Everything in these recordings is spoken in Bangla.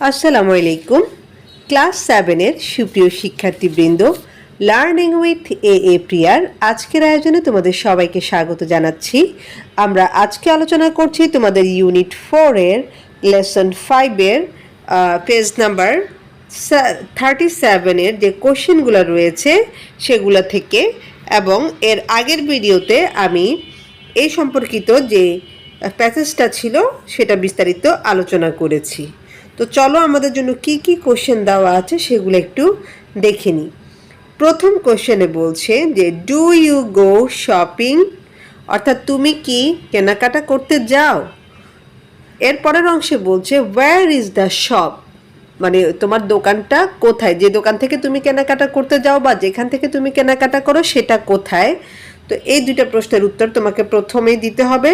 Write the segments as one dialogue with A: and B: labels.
A: আসসালামু আলাইকুম। ক্লাস 7-এর সুপ্রিয় শিক্ষার্থীবৃন্দ, লার্নিং উইথ এ প্রিয়ার আজকের আয়োজনে তোমাদের সবাইকে স্বাগত জানাচ্ছি। আমরা আজকে আলোচনা করছি তোমাদের ইউনিট 4-এর লেসন 5-এর পেজ নাম্বার 37-এর যে কোশ্চেনগুলো রয়েছে সেগুলো থেকে, এবং এর আগের ভিডিওতে আমি এই সম্পর্কিত যে প্যাসেজটা ছিল সেটা বিস্তারিত আলোচনা করেছি। তো চলো আমাদের জন্য কি কি কোশ্চেন দেওয়া আছে সেগুলো একটু দেখে নিই। প্রথম কোশ্চেনে বলছে যে ডু ইউ গো শপিং, অর্থাৎ তুমি কি কেনাকাটা করতে যাও। এর পরের অংশে বলছে ওয়্যার ইজ দ্য শপ, মানে তোমার দোকানটা কোথায়, যে দোকান থেকে তুমি কেনাকাটা করতে যাও বা যেখান থেকে তুমি কেনাকাটা করো সেটা কোথায়। তো এই দুইটা প্রশ্নের উত্তর তোমাকে প্রথমেই দিতে হবে।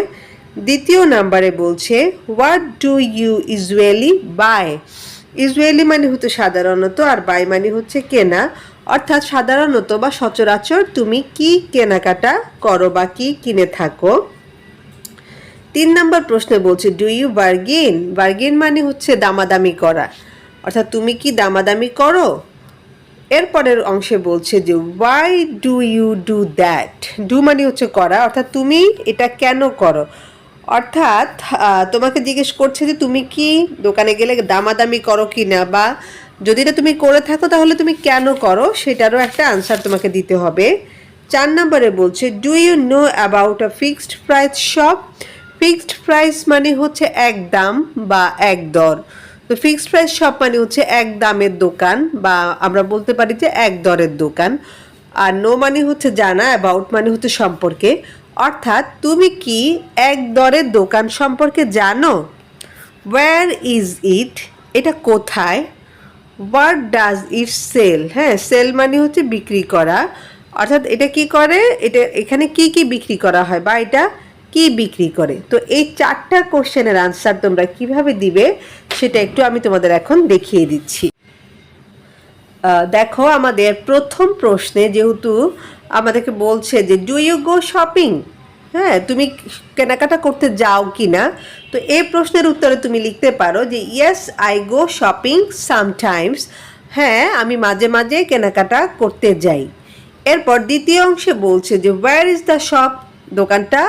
A: দ্বিতীয় নাম্বারে বলছে what do you usually buy. Usually মানে হচ্ছে সাধারণত, আর বাই মানে হচ্ছে কেনা, অর্থাৎ সাধারণত বা সচরাচর তুমি কি কেনাকাটা করো বা কি কিনে থাকো। 3 নম্বর প্রশ্নে বলছে ডু ইউ বার্গেন। বার্গেন মানে হচ্ছে দামাদামি করা, অর্থাৎ তুমি কি দামাদামি করো। এরপরের অংশে বলছে যে why do you do that. Do মানে হচ্ছে করা, অর্থাৎ তুমি এটা কেন করো, অর্থাৎ তোমাকে জিজ্ঞেস করছে যে তুমি কি দোকানে গেলে দামাদামি করো কি না, বা যদি এটা তুমি করে থাকো তাহলে তুমি কেন করো, সেটারও একটা আনসার তোমাকে দিতে হবে। 4 নম্বরে বলছে do you know about a fixed price shop. Fixed price মানে হচ্ছে এক দাম বা এক দর। তো ফিক্সড প্রাইস শপ মানে হচ্ছে এক দামের দোকান, বা আমরা বলতে পারি যে এক দরের দোকান। আর নো মানে হচ্ছে জানা, অ্যাবাউট মানে হচ্ছে সম্পর্কে, অর্থাৎ তুমি কি এক দরের দোকান সম্পর্কে জানো। ওয়্যার ইজ ইট, এটা কোথায়। What does it sell. হ্যাঁ, সেল মানে হচ্ছে বিক্রি করা, অর্থাৎ এটা কি করে, এটা এখানে কি কি বিক্রি করা হয় বা এটা কি বিক্রি করে। তো এই 4টা কোশ্চেনের আনসার তোমরা কিভাবে দিবে সেটা একটু আমি তোমাদের এখন দেখিয়ে দিচ্ছি। দেখো, আমাদের প্রথম প্রশ্নে যেহেতু আমাদেরকে বলছে যে ডু ইউ গো শপিং, হ্যাঁ তুমি কেনাকাটা করতে যাও কি না, তো এই প্রশ্নের উত্তরে তুমি লিখতে পারো যে yes I go shopping sometimes. হ্যাঁ, আমি মাঝে মাঝে কেনাকাটা করতে যাই। এরপর দ্বিতীয় অংশে বলছে যে ওয়্যার ইজ দ্য শপ, দোকানটা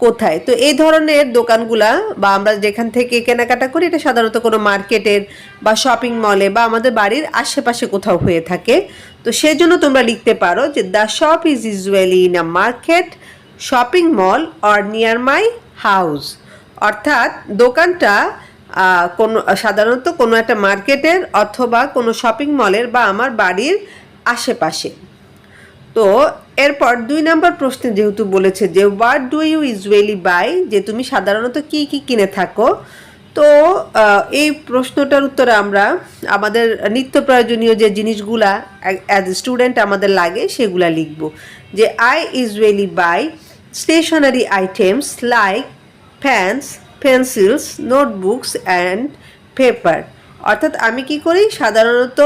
A: কোথায়। তো এই ধরনের দোকানগুলা বা আমরা যেখান থেকে কেনাকাটা করি এটা সাধারণত কোনো মার্কেটের বা শপিং মলে বা আমাদের বাড়ির আশেপাশে কোথাও হয়ে থাকে। তো সেই জন্য তোমরা লিখতে পারো যে the shop is usually in a market, shopping mall or near my house. অর্থাৎ দোকানটা কোনো সাধারণত কোনো একটা মার্কেটের অথবা কোনো শপিং মলের বা আমার বাড়ির আশেপাশে। তো এরপর 2 নম্বর প্রশ্নে যেহেতু বলেছে যে what do you usually buy, যে তুমি সাধারণত কি কি কিনে থাকো। তো এই প্রশ্নটার উত্তরে আমরা আমাদের নিত্য প্রয়োজনীয় যে জিনিসগুলা অ্যাজ এ স্টুডেন্ট আমাদের লাগে সেগুলা লিখব। যে I usually buy stationery items like pens, pencils, notebooks and paper. অর্থাৎ আমি কি করি, সাধারণত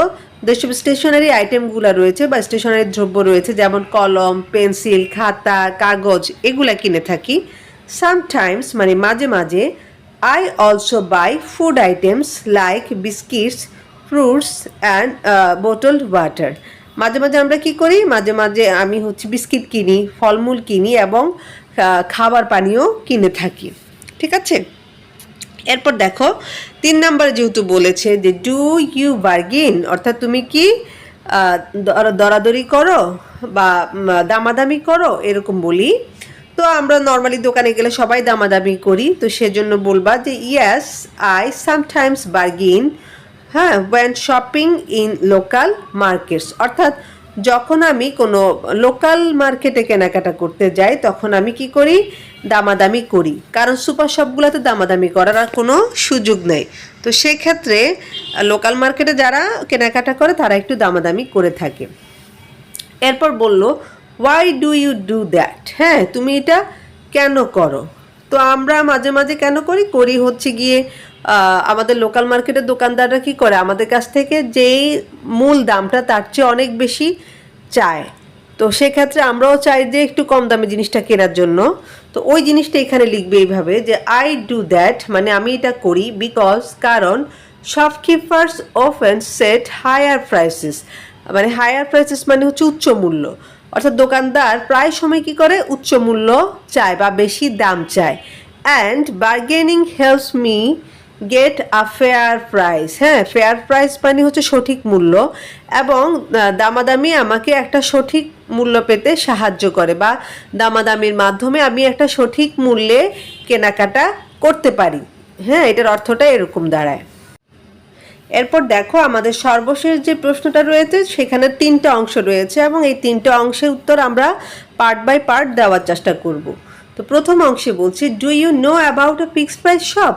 A: যেসব স্টেশনারি আইটেমগুলো রয়েছে বা স্টেশনারি দ্রব্য রয়েছে যেমন কলম, পেন্সিল, খাতা, কাগজ, এগুলা কিনে থাকি। সামটাইমস মানে মাঝে মাঝে। I also buy food items like biscuits, fruits and bottled water. মাঝে মাঝে আমরা কি করি, মাঝে মাঝে আমি হচ্ছে বিস্কিট কিনি, ফলমূল কিনি এবং খাবার পানীয় কিনে থাকি। ঠিক আছে। এরপর দেখো 3 নম্বরে যেহেতু বলেছে যে ডু ইউ বার্গেন, অর্থাৎ তুমি কি দরাদরি করো বা দামাদামি করো, এরকম বলি। তো আমরা নর্মালি দোকানে গেলে সবাই দামাদামি করি, তো সেজন্য বলবা যে ইয়েস আই সামটাইমস বার্গেন, হ্যাঁ when shopping in local markets. অর্থাৎ যখন আমি কোনো লোকাল মার্কেটে কেনাকাটা করতে যাই তখন আমি কি করি, দামাদামি করি, কারণ সুপার শপগুলোতে দামাদামি করার আর কোনো সুযোগ নেই। তো সেক্ষেত্রে লোকাল মার্কেটে যারা কেনাকাটা করে তারা একটু দামাদামি করে থাকে। এরপর বলল why do you do that. হ্যাঁ, তুমি এটা কেন করো। তো আমরা মাঝে মাঝে কেন করি হচ্ছে গিয়ে আমাদের লোকাল মার্কেটের দোকানদাররা কি করে, আমাদের কাছ থেকে যেই মূল দামটা তার চেয়ে অনেক বেশি চায়। তো সেক্ষেত্রে আমরাও চাই যে একটু কম দামে জিনিসটা কেনার জন্য। তো ওই জিনিসটা এখানে লিখবে এইভাবে যে আই ডু দ্যাট, মানে আমি এটা করি বিকজ, কারণ shopkeepers often set higher prices, মানে হায়ার প্রাইসেস মানে হচ্ছে উচ্চ মূল্য, অর্থাৎ দোকানদার প্রায় সময় কি করে উচ্চ মূল্য চায় বা বেশি দাম চায়। And bargaining helps me get a fair price, হ্যাঁ ফেয়ার প্রাইস মানে হচ্ছে সঠিক মূল্য, এবং দামাদামি আমাকে একটা সঠিক মূল্য পেতে সাহায্য করে, বা দামাদামির মাধ্যমে আমি একটা সঠিক মূল্যে কেনাকাটা করতে পারি। হ্যাঁ, এটার অর্থটা এরকম দাঁড়ায়। এরপর দেখো আমাদের সর্বশেষ যে প্রশ্নটা রয়েছে সেখানে 3টা অংশ রয়েছে, এবং এই 3টা অংশের উত্তর আমরা পার্ট বাই পার্ট দেওয়ার চেষ্টা করব। তো প্রথম অংশে বলছি, do you know about a fixed price shop,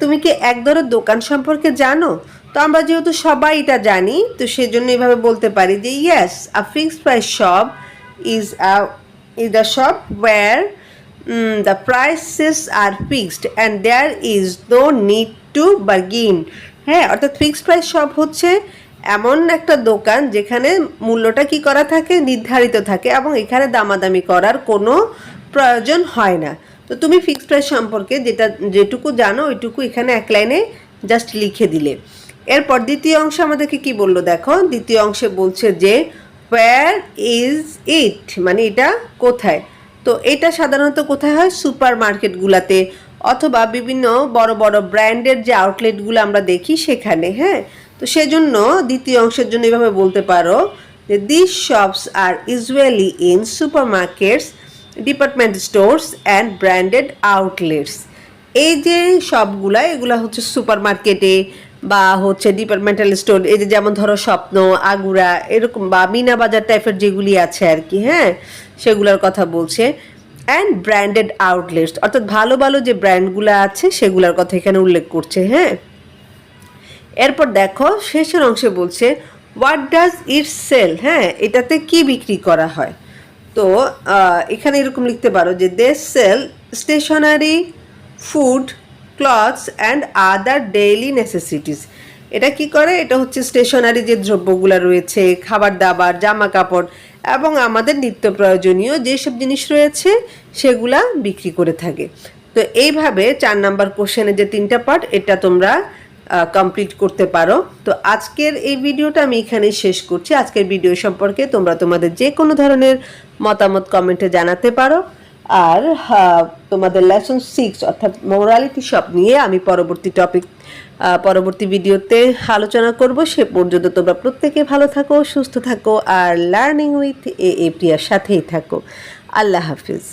A: তুমি কি এক দরের দোকান সম্পর্কে জানো? তো আমরা যেহেতু সবাই এটা জানি, তো সেজন্য এইভাবে বলতে পারি যে yes, a fixed price shop is the shop where the prices are fixed and there is no need to bargain। হ্যাঁ, অর্থাৎ ফিক্সড প্রাইস শপ হচ্ছে এমন একটা দোকান যেখানে মূল্যটা কি করা থাকে, নির্ধারিত থাকে, এবং এখানে দামাদামি করার কোনো প্রয়োজন হয় না। তো তুমি ফিক্সড প্রাইস সম্পর্কে যেটুকু জানো ওইটুকু এখানে এক লাইনে জাস্ট লিখে দিলে। এরপর দ্বিতীয় অংশ আমাদেরকে কি বললো দেখো, দ্বিতীয় অংশে বলছে যে where is it, মানে এটা কোথায়। তো এটা সাধারণত কোথায় হয়, সুপার মার্কেটগুলোতে অথবা বিভিন্ন বড় বড় ব্র্যান্ডের যে আউটলেটগুলো আমরা দেখি সেখানে। হ্যাঁ, তো সেজন্য দ্বিতীয় অংশের জন্য এভাবে বলতে পারো যে this shops are usually in super markets, department stores and branded outlets. এই যে শপগুলা এগুলা হচ্ছে সুপার মার্কেটে বা হচ্ছে ডিপার্টমেন্টাল স্টোর, এই যে যেমন ধরো স্বপ্ন, আগুরা এরকম বা মিনা বাজার টাইপের যেগুলি আছে আর কি, হ্যাঁ সেগুলোর কথা বলছে। অ্যান্ড ব্র্যান্ডেড আউটলেটস, অর্থাৎ ভালো ভালো যে ব্র্যান্ডগুলো আছে সেগুলোর কথা এখানে উল্লেখ করছে। হ্যাঁ, এরপর দেখো শেষের অংশে বলছে হোয়াট ডাজ ইট সেল, হ্যাঁ এটাতে কি বিক্রি করা হয়। তো এখানে এরকম লিখতে পারো যে they sell stationery, food, clothes and other daily necessities. এটা কি করে, এটা হচ্ছে স্টেশনারি যে দ্রব্যগুলো রয়েছে, খাবার দাবার, জামা কাপড় এবং আমাদের নিত্য প্রয়োজনীয় যেসব জিনিস রয়েছে সেগুলা বিক্রি করে থাকে। তো এইভাবে 4 নাম্বার কোশ্চেনের যে 3টা পার্ট এটা তোমরা কমপ্লিট করতে পারো। তো আজকের এই ভিডিওটা আমি এখানেই শেষ করছি। আজকের ভিডিও সম্পর্কে তোমরা তোমাদের যে কোনো ধরনের মতামত কমেন্টে জানাতে পারো। আর তোমাদের লেসন 6 অর্থাৎ মোরালিটি শপ নিয়ে আমি পরবর্তী ভিডিওতে আলোচনা করব। সে পর্যন্ত তোমরা প্রত্যেকে ভালো থাকো, সুস্থ থাকো আর লার্নিং উইথ এ প্রিয়ার সাথেই থাকো। আল্লাহ হাফিজ।